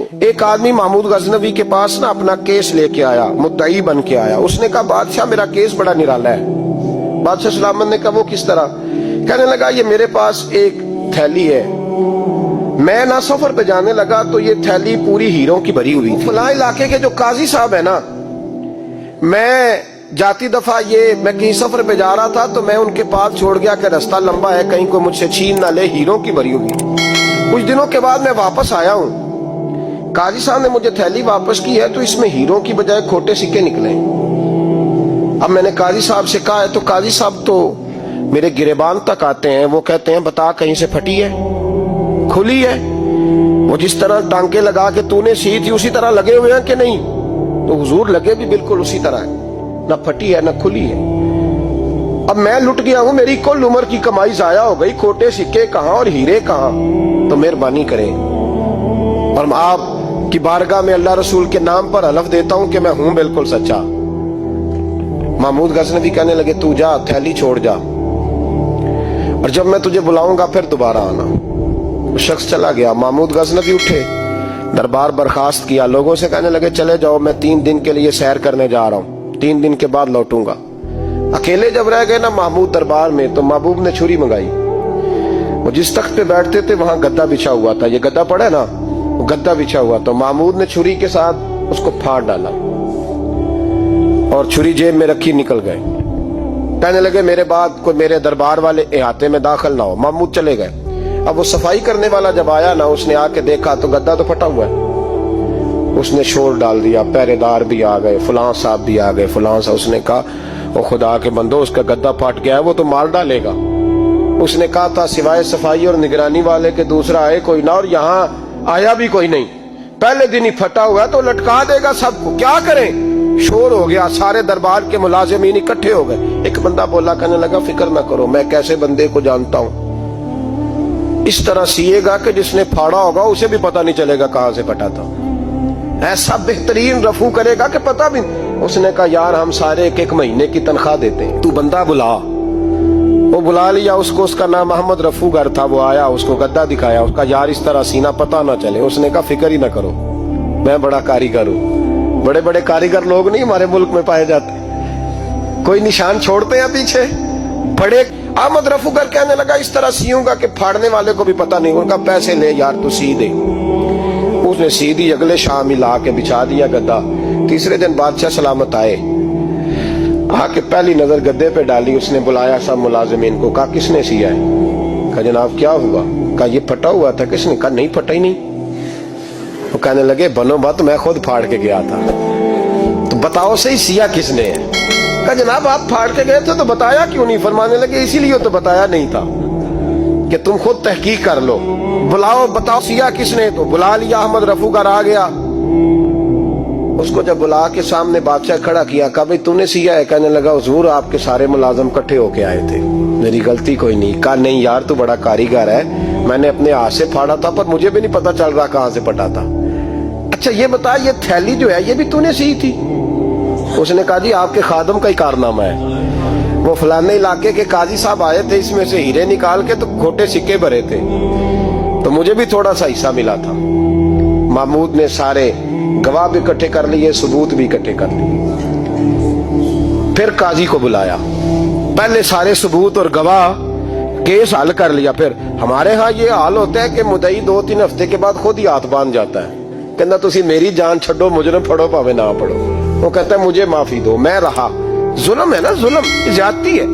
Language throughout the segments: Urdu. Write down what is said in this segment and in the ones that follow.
ایک آدمی محمود غزنوی کے پاس نا اپنا کیس لے کے آیا، مدعی بن کے آیا. اس نے کہا بادشاہ میرا کیس بڑا نرالا ہے. بادشاہ سلامت نے کہا وہ کس طرح؟ کہنے لگا یہ میرے پاس ایک تھیلی ہے، میں نہ سفر پہ جانے لگا تو یہ تھیلی پوری ہیروں کی بھری ہوئی تھی. فلاں علاقے کے جو قاضی صاحب ہے نا، میں جاتی دفعہ میں کہیں سفر پہ جا رہا تھا تو میں ان کے پاس چھوڑ گیا کہ رستہ لمبا ہے، کہیں کوئی مجھ سے چھین نہ لے، ہیروں کی بھری ہوئی. کچھ دنوں کے بعد میں واپس آیا ہوں، قاضی صاحب نے مجھے تھیلی واپس کی ہے تو اس میں ہیروں کی بجائے کھوٹے سکے نکلے. اب میں نے قاضی صاحب سے کہا ہے تو قاضی صاحب تو میرے گریبان تک آتے ہیں، وہ کہتے ہیں بتا کہیں سے پھٹی ہے، کھلی ہے؟ وہ جس طرح ٹانکے لگا کے تو نے سی تھی اسی طرح لگے ہوئے ہیں کہ نہیں؟ تو حضور لگے بھی بالکل اسی طرح ہے، نہ پھٹی ہے نہ کھلی ہے. اب میں لٹ گیا ہوں، میری کل عمر کی کمائی ضائع ہو گئی، کھوٹے سکے کہاں اور ہیرے کہاں؟ تو مہربانی کریں. اور آپ کی بارگاہ میں اللہ رسول کے نام پر حلف دیتا ہوں کہ میں ہوں بالکل سچا. محمود غزنوی کہنے لگے تو جا، تھیلی چھوڑ جا، اور جب میں تجھے بلاؤں گا پھر دوبارہ آنا. وہ شخص چلا گیا. محمود غزنوی اٹھے، دربار برخاست کیا، لوگوں سے کہنے لگے چلے جاؤ، میں 3 دن کے لیے سیر کرنے جا رہا ہوں، 3 دن کے بعد لوٹوں گا. اکیلے جب رہ گئے نا محمود دربار میں تو محبوب نے چھری منگائی. وہ جس تخت پہ بیٹھتے تھے وہاں گدا بچھا ہوا تھا، یہ گدا پڑا ہے نا، وہ گدا بچھا ہوا تھا. محمود نے چھری کے ساتھ اس کو پھاڑ ڈالا اور چھری جیب میں رکھی نکل گئے. کہنے لگے میرے بعد کوئی میرے دربار والے احاطے میں داخل نہ ہو. محمود چلے گئے. اب وہ صفائی کرنے والا جب آیا نا، اس نے آ کے دیکھا تو گدا تو پھٹا ہوا ہے. اس نے شور ڈال دیا، پہرے دار بھی آ گئے، فلاں صاحب بھی آ گئے، فلاں صاحب. اس نے کہا وہ خدا کے بندو، اس کا گدا پھٹ گیا ہے، وہ تو مار ڈالے گا. اس نے کہا تھا سوائے صفائی اور نگرانی والے کے دوسرا آئے کوئی نہ، اور یہاں آیا بھی کوئی نہیں. پہلے دن ہی پھٹا ہوا ہے تو لٹکا دے گا سب کو، کیا کریں؟ شور ہو گیا، سارے دربار کے ملازمین اکٹھے ہو گئے. ایک بندہ بولا، کہنے لگا فکر نہ کرو، میں کیسے بندے کو جانتا ہوں، اس طرح سیے گا کہ جس نے پھاڑا ہوگا اسے بھی پتہ نہیں چلے گا کہاں سے پھٹا تھا. ایسا بہترین رفو کرے گا کہ پتہ بھی. اس نے کہا یار ہم سارے 1 مہینے کی تنخواہ دیتے ہیں، تو بندہ بلا. وہ بلا لیا اس کو، اس کا نام محمد رفو گر تھا. وہ آیا، اس کو گدا دکھایا، اس کا یار اس طرح سینہ پتہ نہ چلے. اس نے کہا فکر ہی نہ کرو، میں بڑا کاریگر ہوں. بڑے بڑے کاریگر لوگ نہیں ہمارے ملک میں پائے جاتے، کوئی نشان چھوڑتے ہیں پیچھے بڑے. احمد رفو گر کہنے لگا اس طرح سیوں گا کہ پھاڑنے والے کو بھی پتہ نہیں. ان کا پیسے لے یار تو سی دے. اس نے سی دی، اگلے شام ہی لا کے بچھا دیا گدا. تیسرے دن بادشاہ سلامت آئے، آ کے پہلی نظر گدے پہ ڈالی. اس نے بلایا سب ملازمین کو، کہا کس نے سیا ہے؟ کہا جناب کیا ہوا؟ کہا یہ پھٹا ہوا تھا. کس نے؟ کہا نہیں پھٹا ہی نہیں. وہ کہنے لگے بنو بات، میں خود پھاڑ کے گیا تھا، تو بتاؤ صحیح سیا کس نے ہے؟ کہا جناب آپ پھاڑ کے گئے تھے تو بتایا کیوں نہیں؟ فرمانے لگے اسی لیے تو بتایا نہیں تھا کہ تم خود تحقیق کر لو، بلاؤ بتاؤ سیا کس نے. تو بلا لیا، احمد رفو گر آ گیا. اس کو جب بلا کے سامنے بادشاہ کھڑا کیا، کہا بھئی تو نے سیا ہے؟ کہنے لگا حضور آپ کے سارے ملازم کٹھے ہو کے آئے تھے، میری غلطی کوئی نہیں. کہا نہیں یار تو بڑا کاریگر ہے، میں نے اپنے ہاتھ سے پھاڑا تھا پر مجھے بھی نہیں پتا چل رہا کہاں سے پھٹا تھا. اچھا یہ بتا یہ تھیلی جو ہے یہ بھی تو نے سی تھی؟ اس نے کہا جی آپ کے خادم کا ہی کارنامہ ہے، وہ فلانے علاقے کے قاضی صاحب آئے تھے، اس میں سے ہیرے نکال کے تو کھوٹے سکے بھرے تھے، تو مجھے بھی تھوڑا سا حصہ ملا تھا. محمود نے سارے گواہ بھی اکٹھے کر لیے، ثبوت بھی اکٹھے کر لیے. پھر قاضی کو بلایا، پہلے سارے ثبوت اور گواہ کیس حل کر لیا. پھر ہمارے ہاں یہ حال ہوتا ہے کہ مدعی 2-3 ہفتے کے بعد خود ہی ہاتھ باندھ جاتا ہے، کہنا تسی میری جان چھڈو، مجرم پھڑو پاوے نہ پڑھو. وہ کہتا ہے مجھے معافی دو، میں رہا. ظلم ہے نا، ظلم زیادتی ہے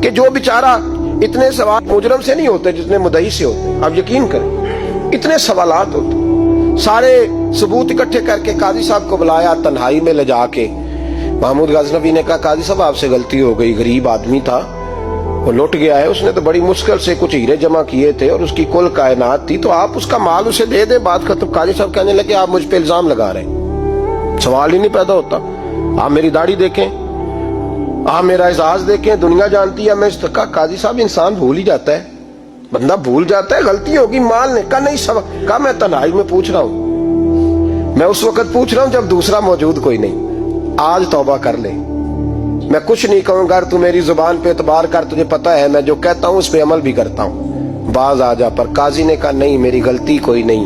کہ جو بیچارہ اتنے سوال مجرم سے نہیں ہوتے جتنے مدعی سے ہوتے. آپ یقین کریں اتنے سوالات ہوتے. سارے ثبوت اکٹھے کر کے قاضی صاحب کو بلایا، تنہائی میں لے جا کے. محمود غزنوی نے کہا قاضی صاحب آپ سے غلطی ہو گئی، غریب آدمی تھا، وہ لٹ گیا ہے، اس نے تو بڑی مشکل سے کچھ ہیرے جمع کیے تھے اور اس کی کل کائنات تھی، تو آپ اس کا مال اسے دے دیں، بات ختم. قاضی صاحب کہنے لگے آپ مجھ پہ الزام لگا رہے ہیں، سوال ہی نہیں پیدا ہوتا. آپ میری داڑھی دیکھیں، آپ میرا اعزاز دیکھیں، دنیا جانتی ہے میں اس کا. قاضی صاحب انسان بھول ہی جاتا ہے، بندہ بھول جاتا ہے، غلطی ہوگی. مال نے کہا نہیں سب. کہا میں تنہائی میں پوچھ رہا ہوں، میں اس وقت پوچھ رہا ہوں جب دوسرا موجود کوئی نہیں. آج توبہ کر لے، میں کچھ نہیں کہوں گا، تو میری زبان پہ اعتبار کر، تجھے پتا ہے میں جو کہتا ہوں اس پہ عمل بھی کرتا ہوں، باز آ جا. پر قاضی نے کہا نہیں میری غلطی کوئی نہیں،